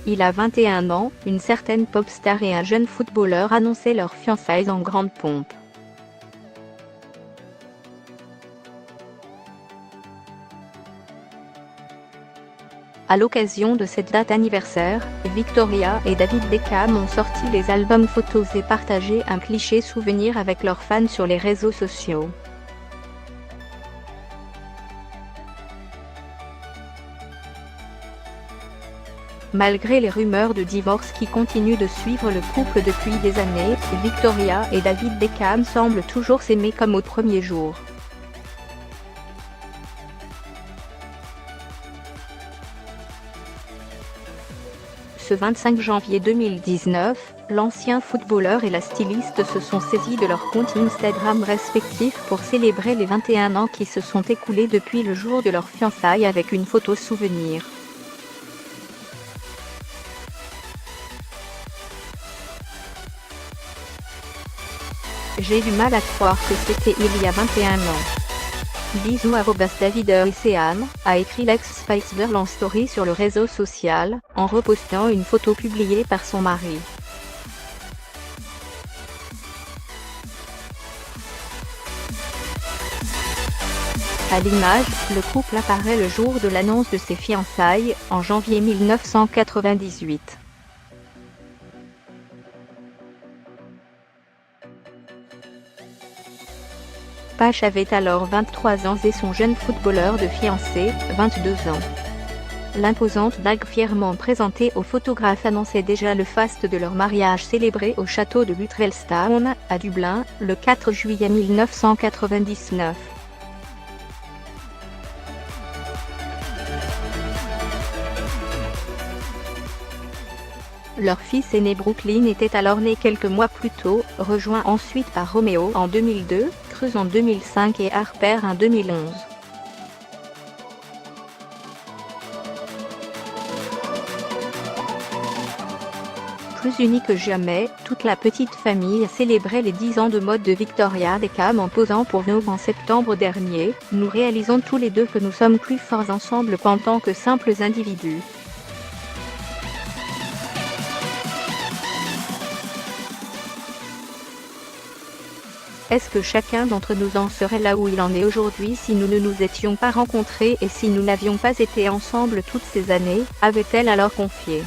Il a 21 ans, une certaine pop star et un jeune footballeur annonçaient leurs fiançailles en grande pompe. À l'occasion de cette date anniversaire, Victoria et David Beckham ont sorti les albums photos et partagé un cliché souvenir avec leurs fans sur les réseaux sociaux. Malgré les rumeurs de divorce qui continuent de suivre le couple depuis des années, Victoria et David Beckham semblent toujours s'aimer comme au premier jour. Ce 25 janvier 2019, l'ancien footballeur et la styliste se sont saisis de leurs comptes Instagram respectifs pour célébrer les 21 ans qui se sont écoulés depuis le jour de leurs fiançailles avec une photo souvenir. J'ai du mal à croire que c'était il y a 21 ans. Bisous @davidecean, a écrit l'ex-Spice Girl en story sur le réseau social, en repostant une photo publiée par son mari. À l'image, le couple apparaît le jour de l'annonce de ses fiançailles, en janvier 1998. Pache avait alors 23 ans et son jeune footballeur de fiancé, 22 ans. L'imposante bague fièrement présentée aux photographes annonçait déjà le faste de leur mariage célébré au château de Luttrellstown, à Dublin, le 4 juillet 1999. Leur fils aîné Brooklyn était alors né quelques mois plus tôt, rejoint ensuite par Romeo en 2002, Cruz en 2005 et Harper en 2011. Plus unis que jamais, toute la petite famille célébrait les 10 ans de mode de Victoria Beckham en posant pour Vogue en septembre dernier. Nous réalisons tous les deux que nous sommes plus forts ensemble qu'en tant que simples individus. Est-ce que chacun d'entre nous en serait là où il en est aujourd'hui si nous ne nous étions pas rencontrés et si nous n'avions pas été ensemble toutes ces années, avait-elle alors confié.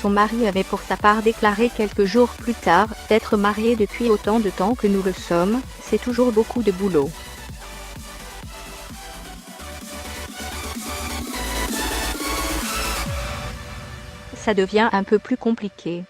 Son mari avait pour sa part déclaré quelques jours plus tard, d'être marié depuis autant de temps que nous le sommes, c'est toujours beaucoup de boulot. Ça devient un peu plus compliqué.